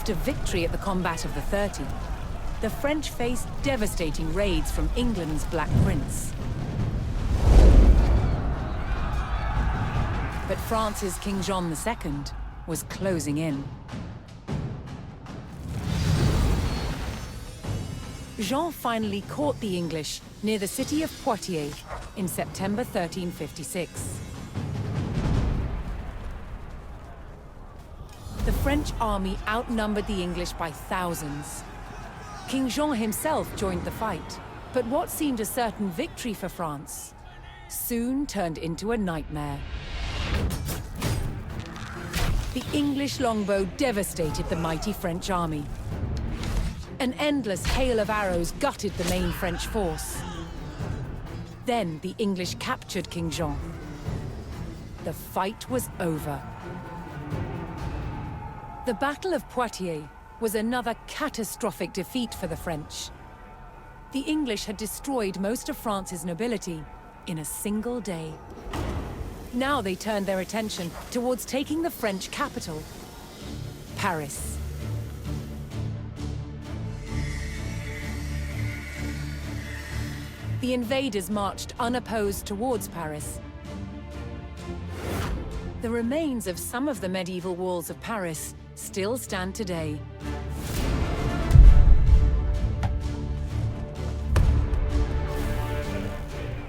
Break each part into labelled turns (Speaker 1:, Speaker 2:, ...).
Speaker 1: After victory at the Combat of the 30, the French faced devastating raids from England's Black Prince. But France's King John II was closing in. Jean finally caught the English near the city of Poitiers in September 1356. The French army outnumbered the English by thousands. King Jean himself joined the fight, but what seemed a certain victory for France soon turned into a nightmare. The English longbow devastated the mighty French army. An endless hail of arrows gutted the main French force. Then the English captured King Jean. The fight was over. The Battle of Poitiers was another catastrophic defeat for the French. The English had destroyed most of France's nobility in a single day. Now they turned their attention towards taking the French capital, Paris. The invaders marched unopposed towards Paris. The remains of some of the medieval walls of Paris still stand today.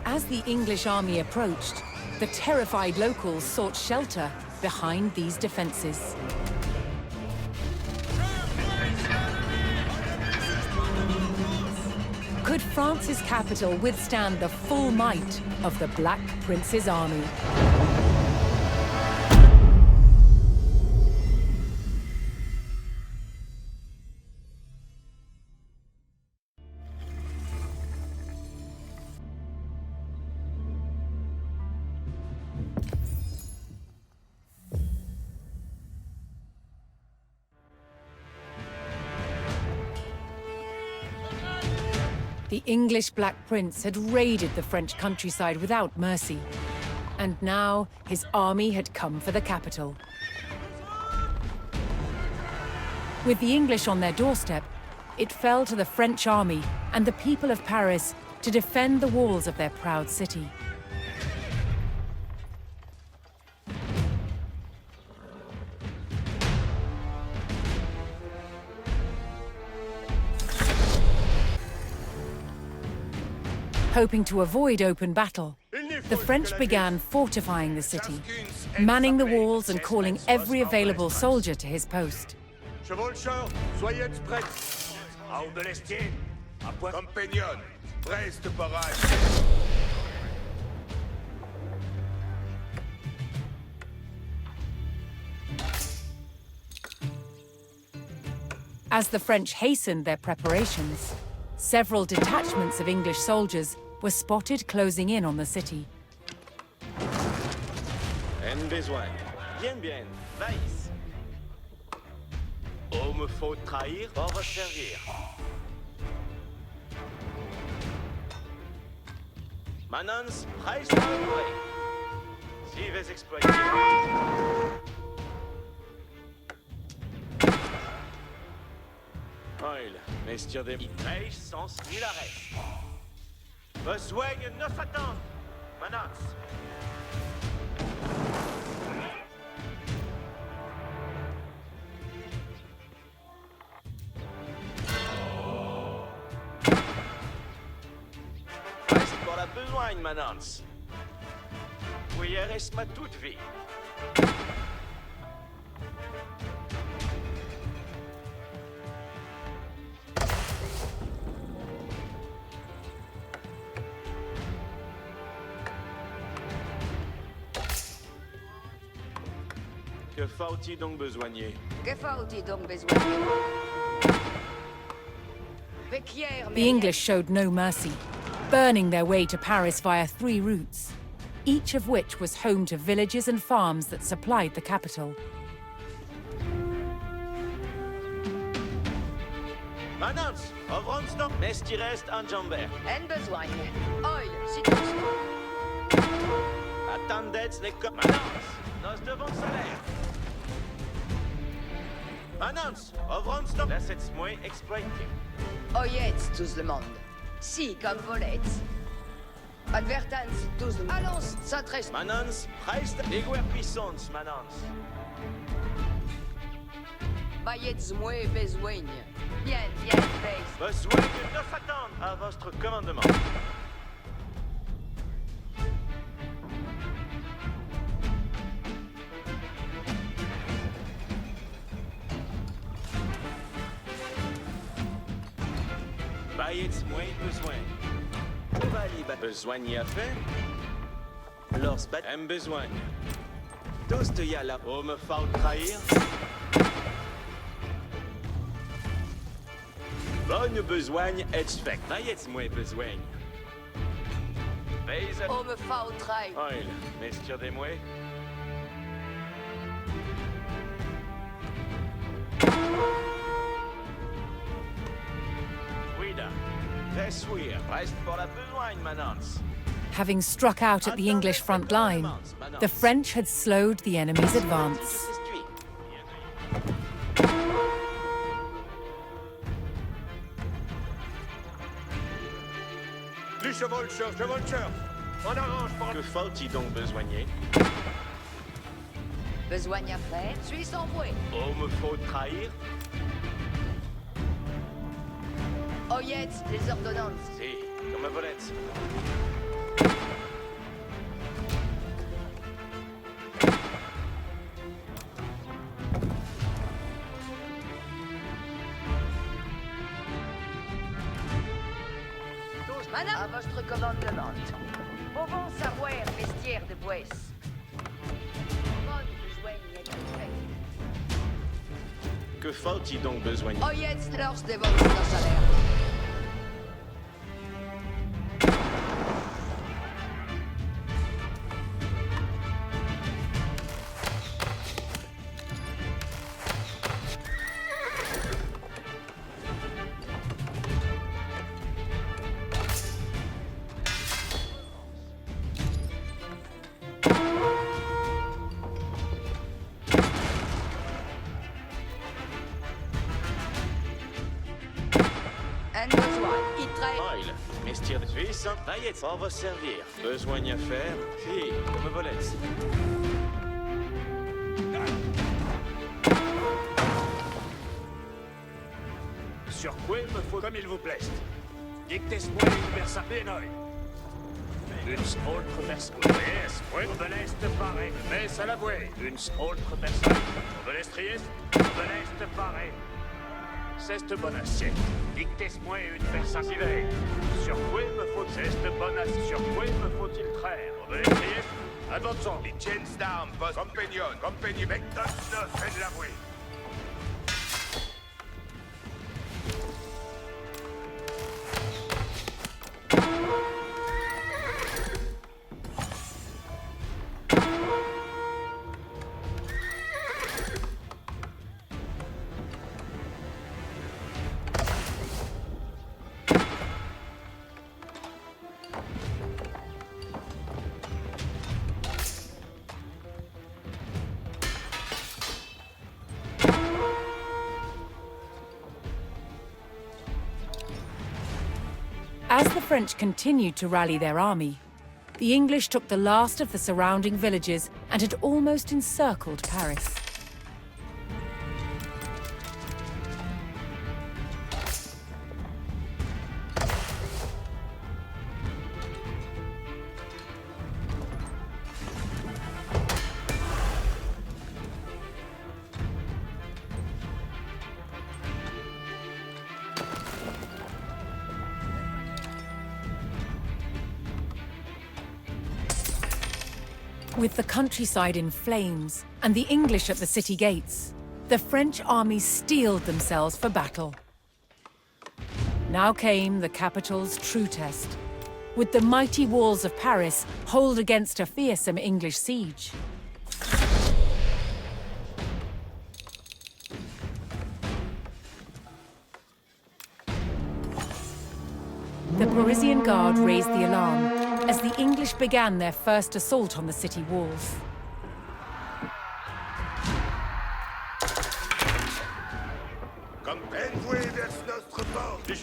Speaker 1: As the English army approached, the terrified locals sought shelter behind these defenses. Could France's capital withstand the full might of the Black Prince's army? The English Black Prince had raided the French countryside without mercy, and now his army had come for the capital. With the English on their doorstep, it fell to the French army and the people of Paris to defend the walls of their proud city. Hoping to avoid open battle, the French began fortifying the city, manning the walls and calling every available soldier to his post. As the French hastened their preparations, several detachments of English soldiers were spotted closing in on the city.
Speaker 2: En besoin. Bien, bien. Vaïs. Oh, me faut trahir pour vous servir. Manons, preis d'entrée. Si vous exploitez. Oil, messieurs des... Preis sans nul arrêt. Besoin de 9 attentes, Manons. Reste pour la besoin, Manons. Oui, reste ma toute vie. Que faut-il donc besoigner?
Speaker 3: Que faut-il donc besoigner?
Speaker 1: The English showed no mercy, burning their way to Paris via 3 routes, each of which was home to villages and farms that supplied the capital.
Speaker 2: Manons, Ovronston, Mestirest en Jambert.
Speaker 3: En besoin. Oil, si tu veux.
Speaker 2: Attendez les Manons, nos devons salaire. Manons, Ovronstok. Lassets moi exploiting.
Speaker 3: Oiets, tous le monde. Si, comme volets. Advertans, tous le monde. Allons, s'adresse.
Speaker 2: Manons, preist. Eguer puissance, Manons.
Speaker 3: Bayets moi besoin. Bien, bien, base.
Speaker 2: Besoin de nos attendre à votre commandement. Bayets moins besoin. Besoin y a fait. Lors bat. Aime besoin. Tous te y a la. Oh, me faut trahir. Bonne besogne et fait. Bayets moins besoin. Base.
Speaker 3: Oh, me faut trahi.
Speaker 2: Oil, messieurs des mouets. Ouida. Ressuir. Reste pour la besogne, Manons.
Speaker 1: Having struck out at the English front line, the French had slowed the enemy's advance.
Speaker 2: Du chevolcheur. On arrange pour... Que faut-il donc besoigner?
Speaker 3: Besoin après, suis son bruit.
Speaker 2: Oh, me faut trahir?
Speaker 3: Oyets, les ordonnances.
Speaker 2: Si, comme volette.
Speaker 3: Madame, à votre commandement. Pouvons savoir vestiaire de Boisse. Bonne besoin est fait.
Speaker 2: Que faut-il donc besoigner?
Speaker 3: Oyets, lors de votre salaire. Un besoin, il traite.
Speaker 2: Oil, messieurs de Suisse. Bayets, pour vous servir. Besogne à faire. Si, comme volette.
Speaker 4: Sur quoi il me faut comme il vous plaise. Dictez-moi une versa pénoï. Une autre personne. Yes, obeleste pareil. Mais à la voie. Une autre personne. Obeleste trieste. Obeleste pareil. C'est bonne assiette. Dictez-moi une versa civé. Sur quoi il me faut cette bonne assiette. Sur quoi il me faut-il traire. Obeleste trieste. Attention.
Speaker 5: Licenz d'armes, post compagnon, compagnie Becton, fait de la bruit.
Speaker 1: As the French continued to rally their army, the English took the last of the surrounding villages and had almost encircled Paris. With the countryside in flames and the English at the city gates, the French army steeled themselves for battle. Now came the capital's true test. Would the mighty walls of Paris hold against a fearsome English siege? The Parisian Guard raised the alarm as the English began their first assault on the city walls.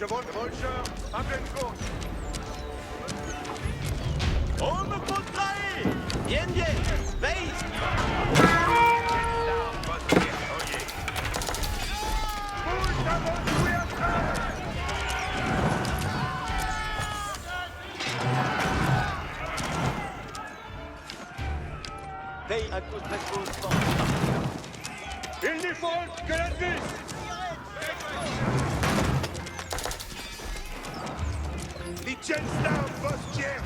Speaker 5: Volcher, à pleine course.
Speaker 2: On me contraille! Bien, bien! Base! Veille à cause de cause.
Speaker 4: Il n'y faut que la vie.
Speaker 5: Liechtenstein, postière.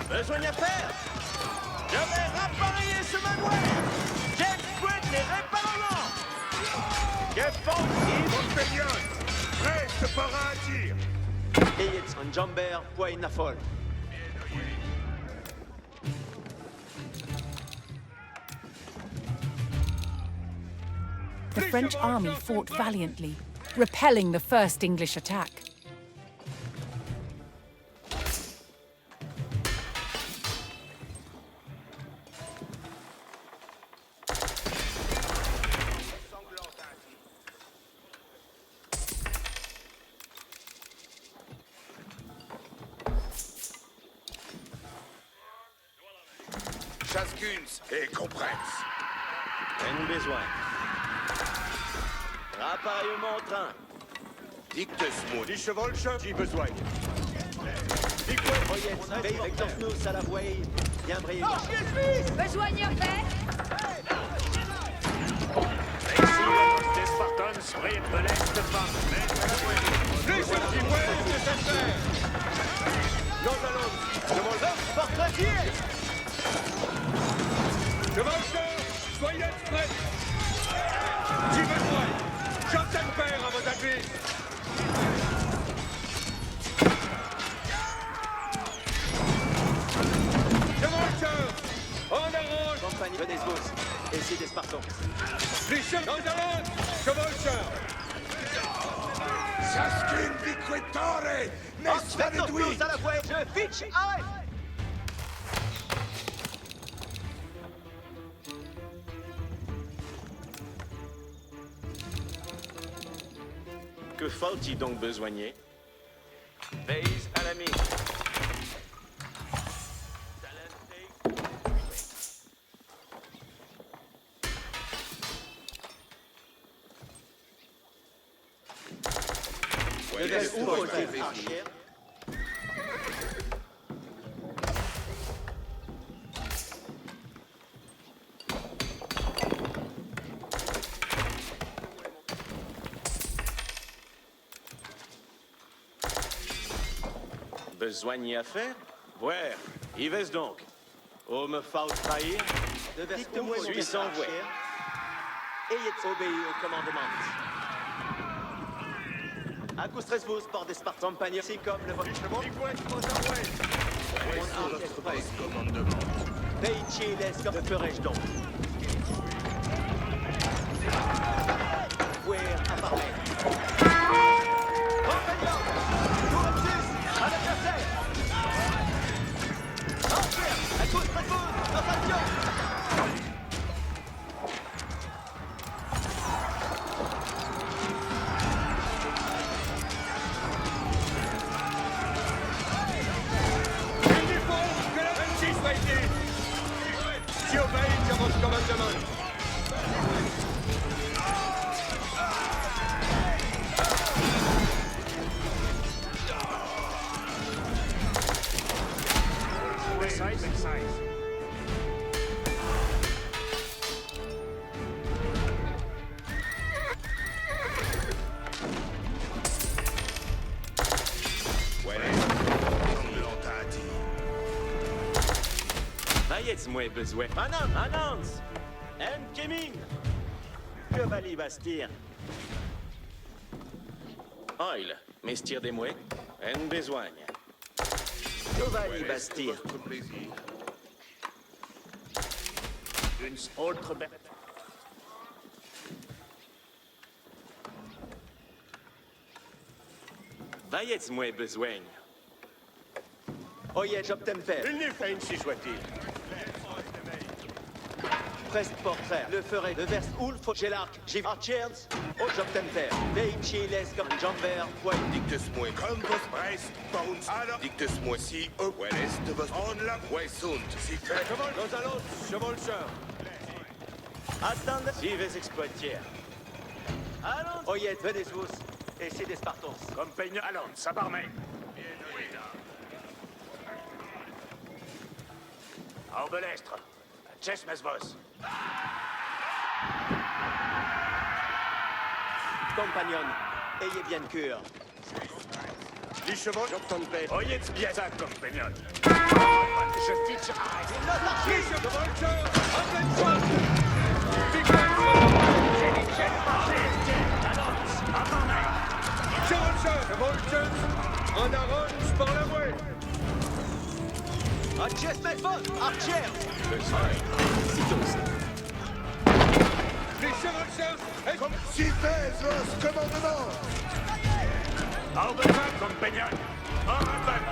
Speaker 2: Besoin à faire! Je vais rappareiller ce manoir! James Squid les réparements! Que font-ils?
Speaker 5: Compagnon, reste par un tir.
Speaker 2: Et it's un jumper, point une folle.
Speaker 1: The French army fought valiantly, repelling the first English attack.
Speaker 5: Chasse-Guns et compresse.
Speaker 2: Un besoin. Rappareillement en train.
Speaker 5: Dicte-moi, die Volcher, j'ai besoin.
Speaker 2: Voyette, veille avec Dorfnus à la voie. Bien briller.
Speaker 3: Besoigneur d'aide?
Speaker 4: Des Spartans sprint de l'Est par mettre à la
Speaker 2: Nous allons. Commandant, porte-pied!
Speaker 4: Chevaucheur, soyez prêts. J'y besoin. J'entends père à vos avis. Chevaucheur, en arrange.
Speaker 2: Compagnie, venez vous. Ici des Spartans.
Speaker 4: Les chevaux d'avance, chevaucheur.
Speaker 5: Chasse-Guns liquitore, n'est-ce pas
Speaker 2: Avec Dorfnus à la voie. Je fiche, arrête! Que faut-il donc besoigner? Base à la mine. Besoigné à faire? Voir, y vais donc. Oh, me faut trahir? Dites-moi, suis sans voix. Ayez obéi au commandement. Accoustres-vous, sport des Spartans, panier, c'est comme le vol.
Speaker 5: commandement.
Speaker 2: Veille les que ferais-je donc? Voir à parler. Compagnon! Courageux! À l'adversaire! Enfer! Accoustres-vous! Attention! Moi besoin. Anance! En Kemin! Que vali bastir? Oil, mestir des mouets, en besoigne. Que vali bastir?
Speaker 5: Votre plaisir.
Speaker 4: Une autre bête.
Speaker 2: Vaiez-moi besoin.
Speaker 6: Oye, j'obt'aime faire.
Speaker 4: Il n'y fait si soit-il.
Speaker 6: Presque portrait. Le ferai. Le verse Ulf, j'ai l'arc. J'ai Archers. Oh, j'obt'aime faire. Veille, chiles, comme Jamber. Ouais.
Speaker 5: Dictus-moi comme vos Brest, Bones. Alors, dictus-moi si, au l'est de vos on la Weissund. Si fait.
Speaker 6: Nos allons, chevolcheur. Attendez.
Speaker 2: Si ves exploitier.
Speaker 6: Allons. Oye, venez tous. Et c'est des Spartans.
Speaker 4: Compagnon, allons, ça barmait. Aubelestre. Chess Mesvos.
Speaker 6: Compagnons, ayez bien cœur.
Speaker 4: Les chevaux, j'obtends paix. Oyez bien ça, compagnon. Je fiche.
Speaker 5: En orange par la voie.
Speaker 6: Archers, mes potes. Archers.
Speaker 5: Les chevaux comme si fait vos commandements.
Speaker 4: Aubelestre, compagnon. En rappel.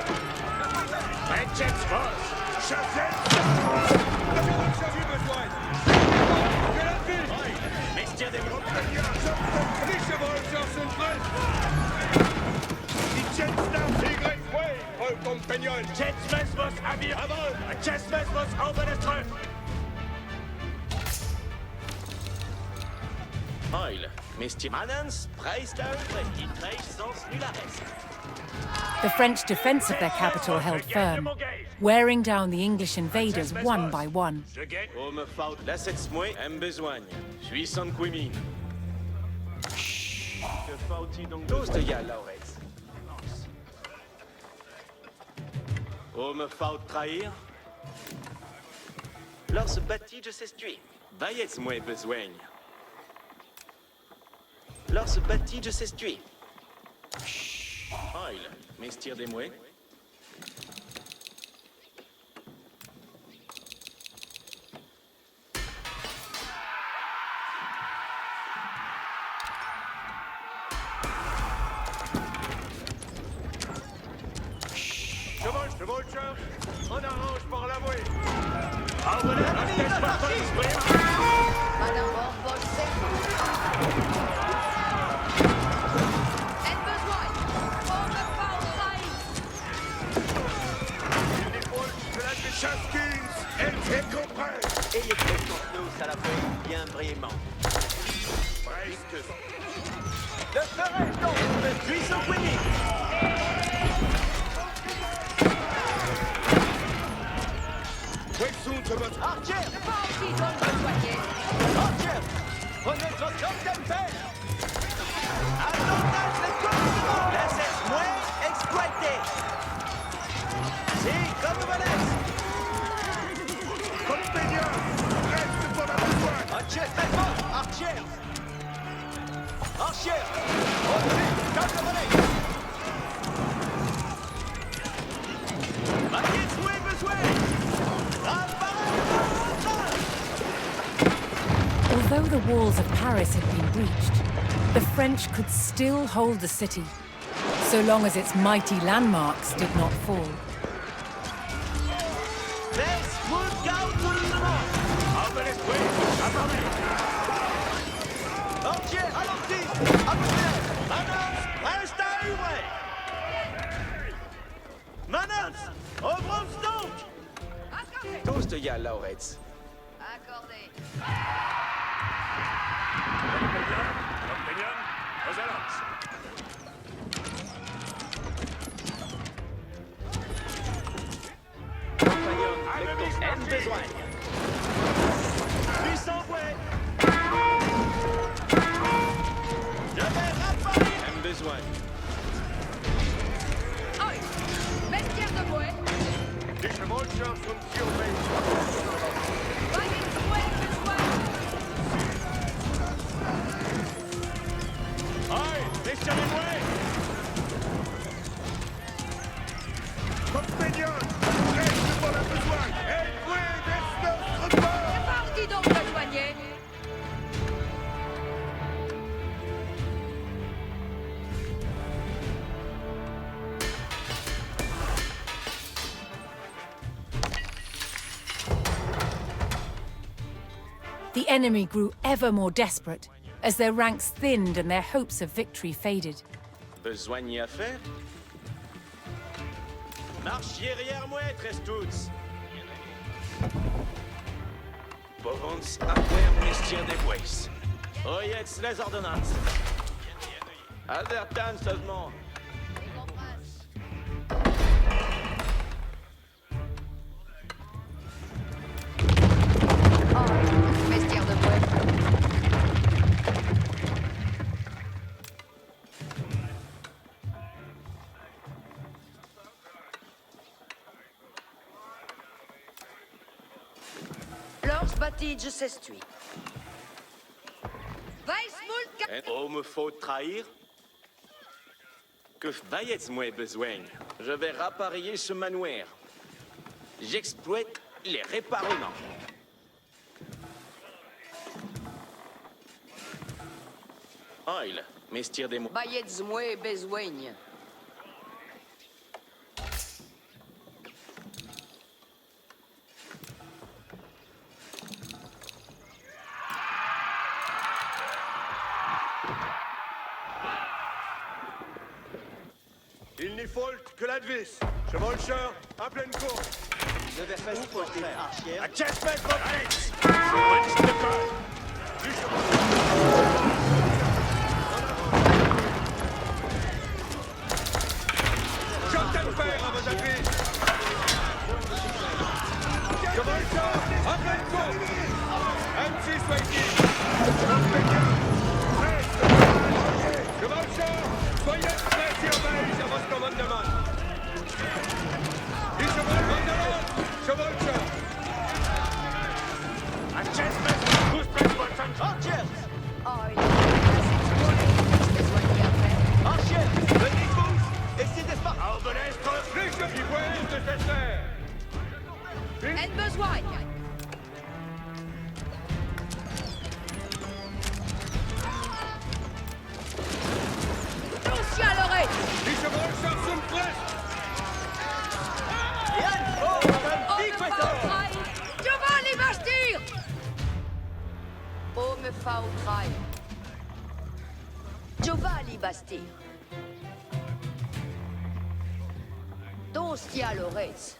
Speaker 4: Chess Vos.
Speaker 5: Chassez.
Speaker 4: Messieurs des groupes.
Speaker 5: Les chevaux sont prêts. Die Jetstar Tigre Way, vos compagnons.
Speaker 4: Chess Mesvos, Amir. Chess Mesvos, Aubelestre.
Speaker 2: Heil, Mr. Manans, preist die Treisons Nulares.
Speaker 1: The French defense of their capital held firm, wearing down the English invaders one by one.
Speaker 4: Je gagne.
Speaker 2: Oh, me faut, laissez-moi, em besoigne. Suis sans quimine. Que faut-il donc?
Speaker 6: Tous de ya, Laurette.
Speaker 2: Oh, me faut trahir?
Speaker 6: Lors bâti de s'estuer.
Speaker 2: Vaiez-moi besoigne.
Speaker 6: Lors bâti de s'estuer.
Speaker 2: Heil, Mr. des Mouets.
Speaker 5: Chevaucheur, on arrange par la voie.
Speaker 4: Aubelestre, Spartans,
Speaker 3: Madame Borbolsen. En besoin. On ne parle
Speaker 5: De la Chaskins, elle est compresse.
Speaker 6: Ayez confiance à la voie bien brillamment.
Speaker 5: Brest.
Speaker 6: Le ferai donc. Je suis sans Queenie.
Speaker 5: Weissund de votre
Speaker 6: Archers.
Speaker 3: pas aussi donc besoigné.
Speaker 6: Archers. Prenez votre j'obt'aime faire. Attendez, les commandements. Laissez-moi exploiter. C'est comme vous laisse.
Speaker 5: compagnon. Reste pour la besoin.
Speaker 6: Archers, faites pas. Archers. Archers. Au-dessus, comme vous laisse. Vaiez-moi besoin.
Speaker 1: Although the walls of Paris had been breached, the French could still hold the city, so long as its mighty landmarks did not fall.
Speaker 6: Tous de ya, Laurette.
Speaker 3: Accordé.
Speaker 4: Compagnon, aux alances.
Speaker 6: Compagnon, lectos en besoin. Puissant ouais. Je vais rappeler.
Speaker 2: Em besoigne.
Speaker 3: Oi. Bestiaire de bois.
Speaker 5: Les chevaucheurs sont surveillés.
Speaker 3: Voyez besoin.
Speaker 2: Heil, Mr. des Mouets.
Speaker 5: Compagnon, reste pour la besoin. Et oui, des notre part.
Speaker 3: Parti donc besoigné.
Speaker 1: The enemy grew ever more desperate as their ranks thinned and their hopes of victory faded.
Speaker 2: Besoin d'y faire? Marchiez derrière moi, Trestuts! Bovons après mestier des bois. Oyez les ordonnances. Aldertan seulement.
Speaker 3: Oh, vestiaire de bois. Lors Battige s'estui. Weissmund.
Speaker 2: Oh, me faut trahir? Que vaillez-moi besoin? Je vais rappareiller ce manoir. J'exploite les répaремents. Oil, mestier des mots.
Speaker 3: Bayez-moi besoin.
Speaker 5: Il n'y faute que l'advis. Chevalcheur, en pleine course.
Speaker 6: Le Versailles côté Archier.
Speaker 4: À Chespet, Alex! What's the call? Du cheval.
Speaker 5: Châtelfer à vos advis. Chevalcheur, en pleine course. M6 soit-il. Chevalcheur, soyez prêts et obéissez à votre commandement. Die cheval vandalen, chevalcheur.
Speaker 4: À Chespet, who's present?
Speaker 6: Archers!
Speaker 3: Oh, il a besoin d'y faire.
Speaker 6: Archers! Venez tous! Et c'est des Spartans!
Speaker 4: Albenestre!
Speaker 5: Riche qui voyez de cette terre.
Speaker 3: En besoin. Lucia Lorette.
Speaker 5: Die chevalcheurs sont prêts.
Speaker 6: Yann! Oh,
Speaker 3: Oh,
Speaker 6: un petit
Speaker 3: me
Speaker 6: poisson!
Speaker 3: faudrait. Giovanni Bastir. Oh, me faudrait. Giovanni Bastir. Doncia Lorette.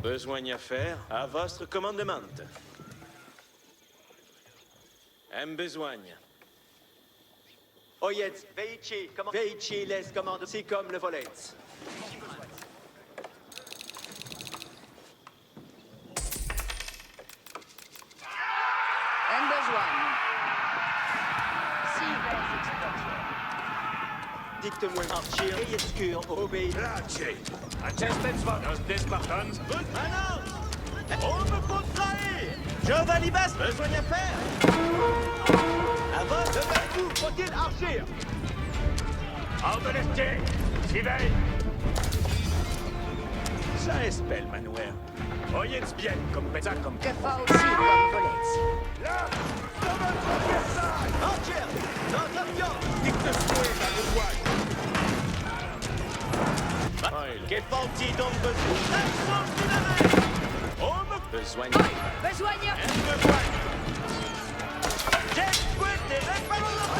Speaker 2: Besoin d'y faire à votre commandement. Besoin.
Speaker 6: Oyez, Veici les commandes, si comme le volet.
Speaker 3: En besoin. Si les explosions.
Speaker 6: Dicte-moi, Archier, ayez cure, obéis.
Speaker 5: Lache.
Speaker 4: À Chespet, Spartans, des Spartans.
Speaker 2: Oh, me faut trahir! Giovanni Bass, besoin d'y faire!
Speaker 6: Avant de faire tout, faut-il Archier?
Speaker 4: Albenestier! Sivey!
Speaker 2: Ça espelle, manoir.
Speaker 4: Oyez bien, comme pétard, comme...
Speaker 3: Que fa aussi comme volette.
Speaker 5: Là, ça va être Versailles.
Speaker 6: Archier! Dans l'avion!
Speaker 5: Dicte-moi la besoin.
Speaker 2: Oil, que faut-il donc besoin? Oh, me besoin.
Speaker 3: Besoin.
Speaker 2: Besoin.
Speaker 6: J'exploite les réparateurs!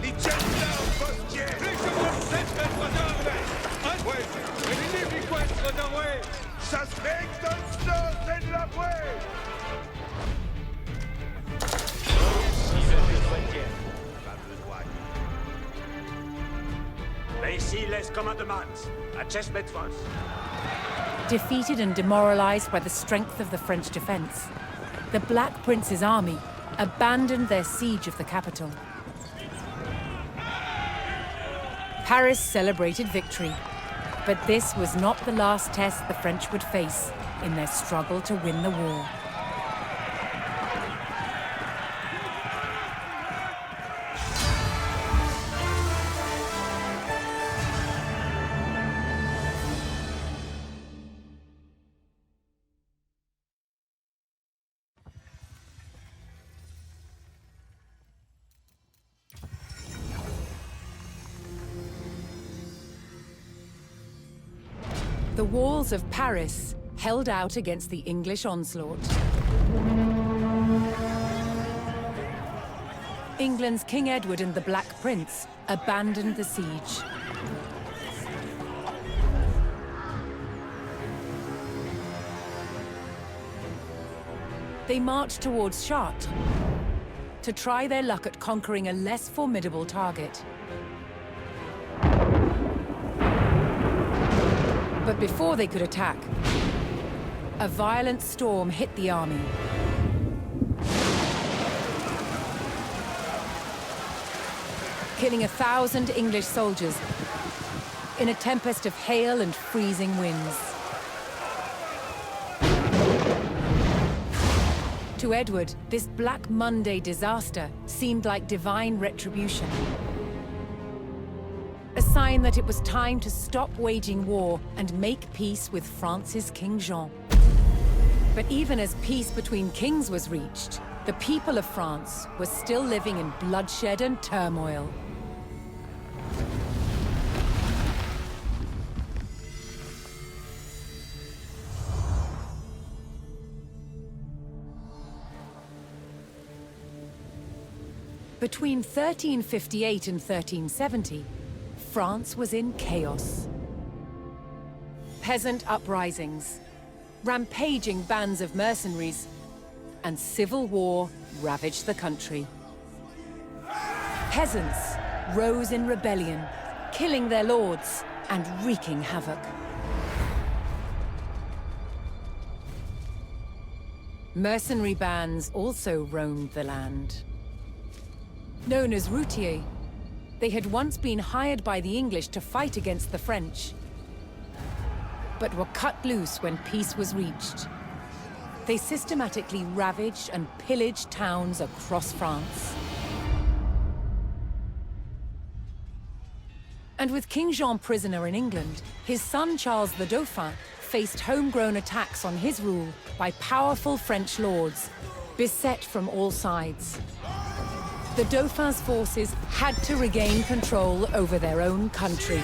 Speaker 5: Die Chester postier. Die chevalcheurs sind verdammt. Ouais, wenn die nicht die Quest der Way. Das Weg uns los in la Way.
Speaker 4: Ici les commandements. À Chespet, France.
Speaker 1: Defeated and demoralized by the strength of the French defense, the Black Prince's army abandoned their siege of the capital. Paris celebrated victory, but this was not the last test the French would face in their struggle to win the war. The walls of Paris held out against the English onslaught. England's King Edward and the Black Prince abandoned the siege. They marched towards Chartres to try their luck at conquering a less formidable target. But before they could attack, a violent storm hit the army. Killing 1,000 English soldiers in a tempest of hail and freezing winds. To Edward, this Black Monday disaster seemed like divine retribution. A sign that it was time to stop waging war and make peace with France's King Jean. But even as peace between kings was reached, the people of France were still living in bloodshed and turmoil. Between 1358 and 1370, France was in chaos. Peasant uprisings, rampaging bands of mercenaries, and civil war ravaged the country. Peasants rose in rebellion, killing their lords and wreaking havoc. Mercenary bands also roamed the land. Known as routiers, they had once been hired by the English to fight against the French, but were cut loose when peace was reached. They systematically ravaged and pillaged towns across France. And with King Jean prisoner in England, his son Charles the Dauphin faced homegrown attacks on his rule by powerful French lords, beset from all sides. The Dauphin's forces had to regain control over their own country.